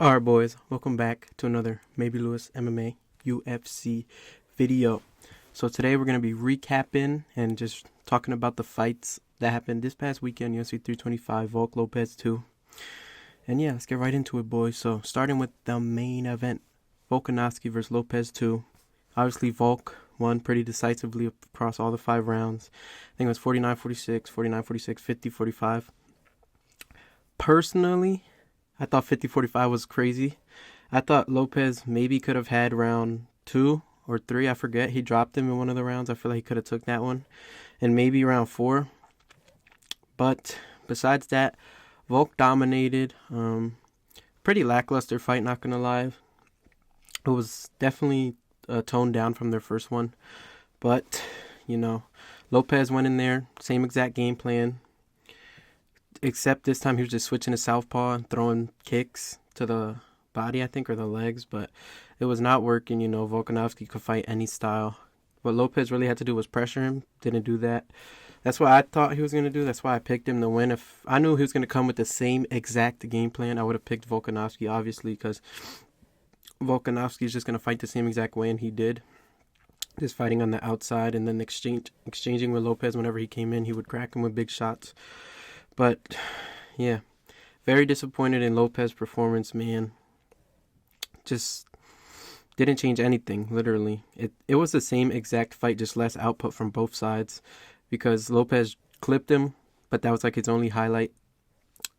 Alright boys, welcome back to another Maybe Lewis MMA UFC video. So today we're going to be recapping and just talking about the fights that happened this past weekend, UFC 325, Volk Lopez 2. And yeah, let's get right into it, boys. So starting with the main event, Volkanovski versus Lopez 2. Obviously Volk won pretty decisively across all the 5 rounds. I think it was 49-46, 49-46, 50-45. Personally, I thought 50-45 was crazy. I thought Lopez maybe could have had round 2 or 3. I forget. He dropped him in one of the rounds. I feel like he could have took that one. And maybe round 4. But besides that, Volk dominated. Pretty lackluster fight, not going to lie. It was definitely toned down from their first one. But, you know, Lopez went in there. Same exact game plan. Except this time he was just switching to southpaw and throwing kicks to the body, I think, or the legs. But it was not working, you know. Volkanovski could fight any style. What Lopez really had to do was pressure him. Didn't do that. That's what I thought he was going to do. That's why I picked him to win. If I knew he was going to come with the same exact game plan, I would have picked Volkanovski, obviously, because Volkanovski is just going to fight the same exact way, and he did. Just fighting on the outside and then exchanging with Lopez whenever he came in. He would crack him with big shots. But, yeah, very disappointed in Lopez's performance, man. Just didn't change anything, literally. It was the same exact fight, just less output from both sides. Because Lopez clipped him, but that was like his only highlight.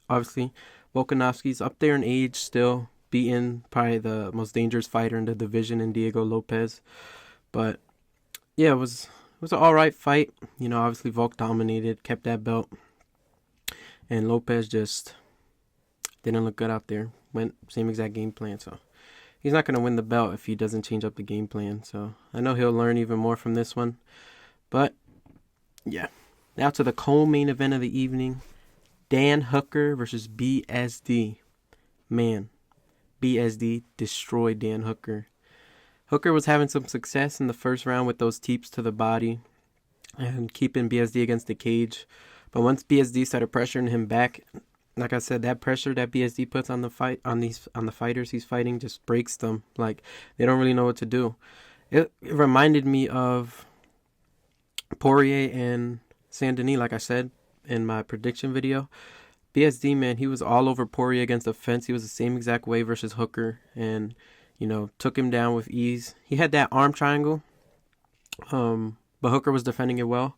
Obviously, Volkanovski's up there in age still, beating probably the most dangerous fighter in the division in Diego Lopez. But, yeah, it was an alright fight. You know, obviously Volk dominated, kept that belt. And Lopez just didn't look good out there. Went same exact game plan. So he's not going to win the belt if he doesn't change up the game plan. So I know he'll learn even more from this one. But, yeah. Now to the co-main event of the evening. Dan Hooker versus BSD. Man, BSD destroyed Dan Hooker. Hooker was having some success in the first round with those teeps to the body and keeping BSD against the cage. But once BSD started pressuring him back, like I said, that pressure that BSD puts on the fighters he's fighting just breaks them. Like, they don't really know what to do. It reminded me of Poirier and Saint Denis, like I said in my prediction video. BSD, man, he was all over Poirier against the fence. He was the same exact way versus Hooker, and you know, took him down with ease. He had that arm triangle, but Hooker was defending it well.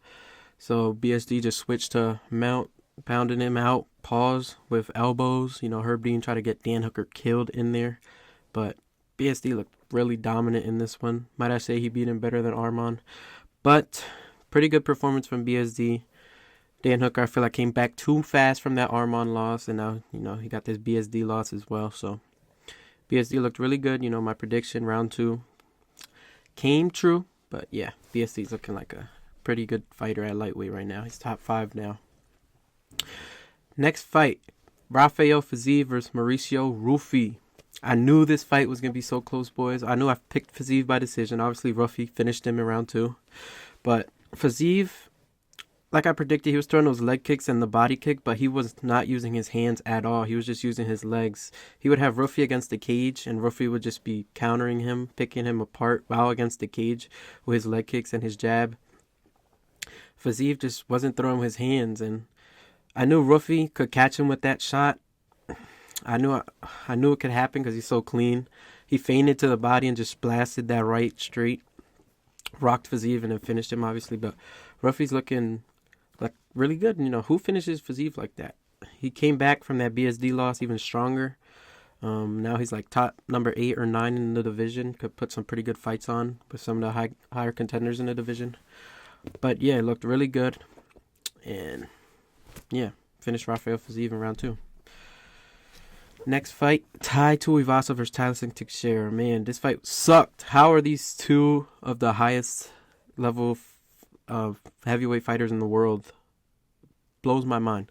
So BSD just switched to mount, pounding him out, pause with elbows. You know, Herb Dean tried to get Dan Hooker killed in there. But BSD looked really dominant in this one. Might I say he beat him better than Arman. But pretty good performance from BSD. Dan Hooker, I feel like, came back too fast from that Arman loss. And now, you know, he got this BSD loss as well. So BSD looked really good. You know, my prediction, round 2, came true. But yeah, BSD's looking like a pretty good fighter at lightweight right now. He's top 5 now. Next fight, Rafael Fiziev versus Mauricio Ruffy. I knew this fight was going to be so close, boys. I knew I picked Fiziev by decision. Obviously, Ruffy finished him in round 2. But Fiziev, like I predicted, he was throwing those leg kicks and the body kick, but he was not using his hands at all. He was just using his legs. He would have Ruffy against the cage, and Ruffy would just be countering him, picking him apart while against the cage with his leg kicks and his jab. Fiziev just wasn't throwing his hands, and I knew Ruffy could catch him with that shot. I knew it could happen because he's so clean. He feinted to the body and just blasted that right straight. Rocked Fiziev and then finished him, obviously. But Ruffy's looking like really good. You know, who finishes Fiziev like that? He came back from that BSD loss even stronger. Now he's like top number 8 or 9 in the division. Could put some pretty good fights on with some of the higher contenders in the division. But yeah, it looked really good. And yeah, finished Rafael Fiziev in round 2. Next fight, Tuivasa versus Teixeira. Man, this fight sucked. How are these two of the highest level of heavyweight fighters in the world? Blows my mind.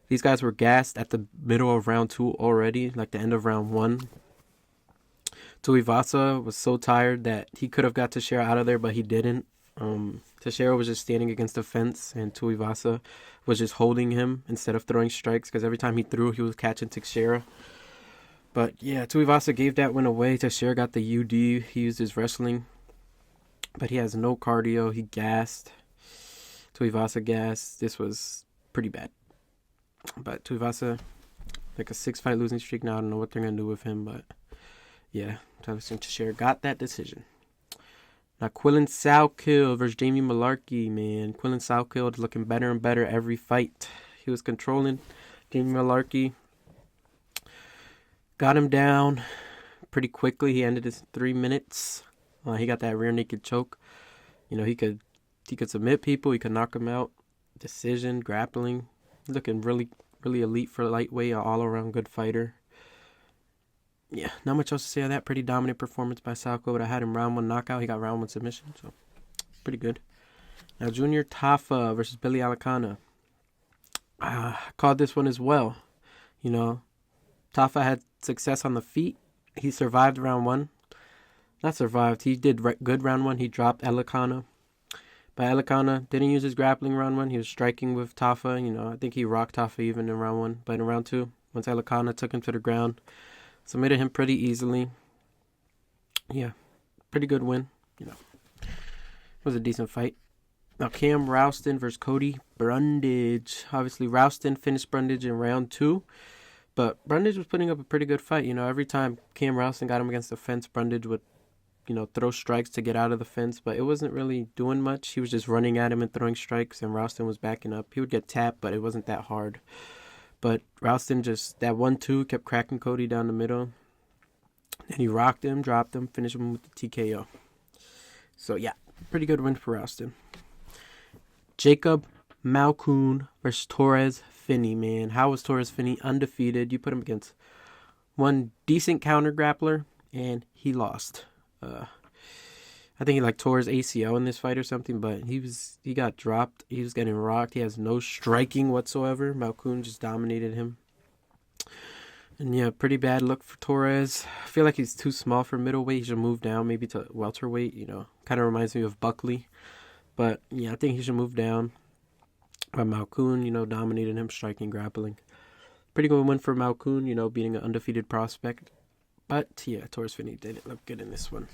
These guys were gassed at the middle of round 2 already, like the end of round 1. Tuivasa was so tired that he could have got Teixeira out of there, but he didn't. Teixeira was just standing against the fence, and Tuivasa was just holding him instead of throwing strikes, because every time he threw, he was catching Teixeira. But yeah, Tuivasa gave that one away. Teixeira got the UD. He used his wrestling, but he has no cardio. He gassed. Tuivasa gassed. This was pretty bad. But Tuivasa, like a 6-fight losing streak now. I don't know what they're going to do with him, but yeah, Teixeira got that decision. Now, Salkilld versus Jamie Mullarkey, man. Salkilld looking better and better every fight. He was controlling Jamie Mullarkey. Got him down pretty quickly. He ended his 3 minutes. He got that rear naked choke. You know, he could submit people. He could knock them out. Decision, grappling. Looking really, really elite for lightweight. An all-around good fighter. Yeah, not much else to say on that. Pretty dominant performance by Salkilld. I had him round 1 knockout. He got round 1 submission, so pretty good. Now, Junior Tafa versus Billy Elekana. Called this one as well. You know, Tafa had success on the feet. He survived round 1. Not survived. He did good round 1. He dropped Elekana. But Elekana didn't use his grappling round 1. He was striking with Tafa. You know, I think he rocked Tafa even in round 1. But in round 2, once Elekana took him to the ground, submitted him pretty easily. Yeah, pretty good win. You know, it was a decent fight. Now, Rowston versus Cody Brundage. Obviously, Rowston finished Brundage in round 2. But Brundage was putting up a pretty good fight. You know, every time Rowston got him against the fence, Brundage would, you know, throw strikes to get out of the fence. But it wasn't really doing much. He was just running at him and throwing strikes, and Rowston was backing up. He would get tapped, but it wasn't that hard. But Rowston just, that 1-2, kept cracking Cody down the middle. And he rocked him, dropped him, finished him with the TKO. So, yeah, pretty good win for Rowston. Jacob Malkoun versus Torres Finney, man. How was Torres Finney undefeated? You put him against one decent counter grappler, and he lost. I think he tore his ACL in this fight or something, but he got dropped. He was getting rocked. He has no striking whatsoever. Malkoun just dominated him. And yeah, pretty bad look for Torres. I feel like he's too small for middleweight. He should move down maybe to welterweight, you know. Kind of reminds me of Buckley. But yeah, I think he should move down. But Malkoun, you know, dominated him, striking, grappling. Pretty good win for Malkoun, you know, beating an undefeated prospect. But yeah, Torres Finney didn't look good in this one.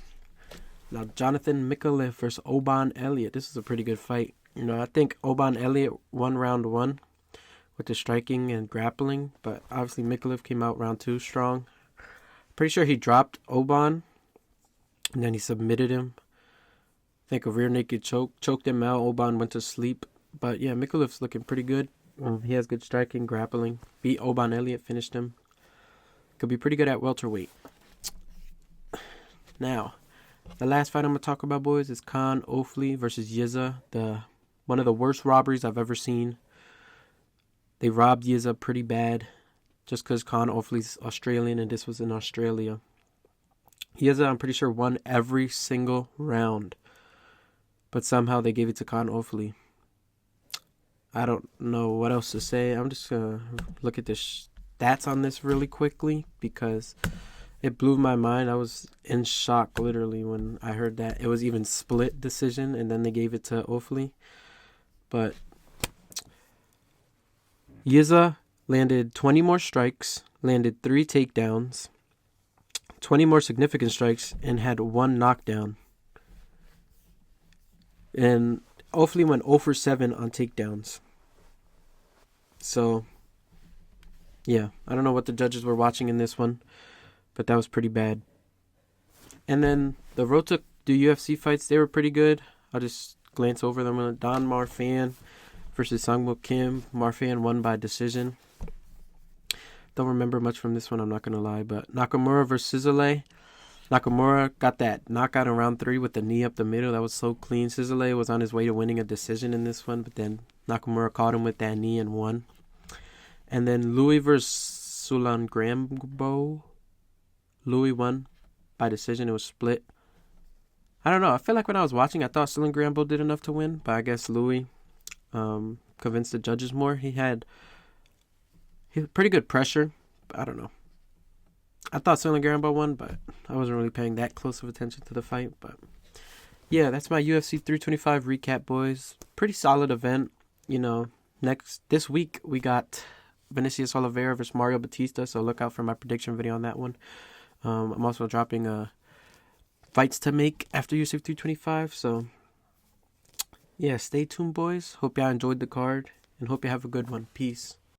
Now, Jonathan Micallef versus Oban Elliot. This is a pretty good fight. You know, I think Oban Elliot won round 1 with the striking and grappling. But obviously Micallef came out round 2 strong. Pretty sure he dropped Oban. And then he submitted him. I think a rear naked choked him out. Oban went to sleep. But yeah, Micallef's looking pretty good. He has good striking, grappling. Beat Oban Elliot, finished him. Could be pretty good at welterweight. Now, the last fight I'm going to talk about, boys, is Ofli versus Yizha. One of the worst robberies I've ever seen. They robbed Yizha pretty bad just because Ofli's Australian and this was in Australia. Yizha, I'm pretty sure, won every single round. But somehow they gave it to Ofli. I don't know what else to say. I'm just going to look at the stats on this really quickly because it blew my mind. I was in shock, literally, when I heard that. It was even split decision, and then they gave it to Ofli. But Yizha landed 20 more strikes, landed 3 takedowns, 20 more significant strikes, and had 1 knockdown. And Ofli went 0 for 7 on takedowns. So, yeah, I don't know what the judges were watching in this one, but that was pretty bad. And then the road to the UFC fights, they were pretty good. I'll just glance over them. Don Marfan versus Sangmo Kim. Marfan won by decision. Don't remember much from this one, I'm not going to lie. But Nakamura versus Sizole. Nakamura got that knockout in round 3 with the knee up the middle. That was so clean. Sizole was on his way to winning a decision in this one, but then Nakamura caught him with that knee and won. And then Louis versus Sulan Grambo. Louis won by decision. It was split. I don't know. I feel like when I was watching, I thought Sulan Grambo did enough to win, but I guess Louis convinced the judges more. He had pretty good pressure. I don't know. I thought Sulan Grambo won, but I wasn't really paying that close of attention to the fight. But yeah, that's my UFC 325 recap, boys. Pretty solid event. You know, this week we got Vinicius Oliveira versus Mario Batista, so look out for my prediction video on that one. I'm also dropping fights to make after UFC 325, so yeah, stay tuned, boys. Hope y'all enjoyed the card, and hope you have a good one. Peace.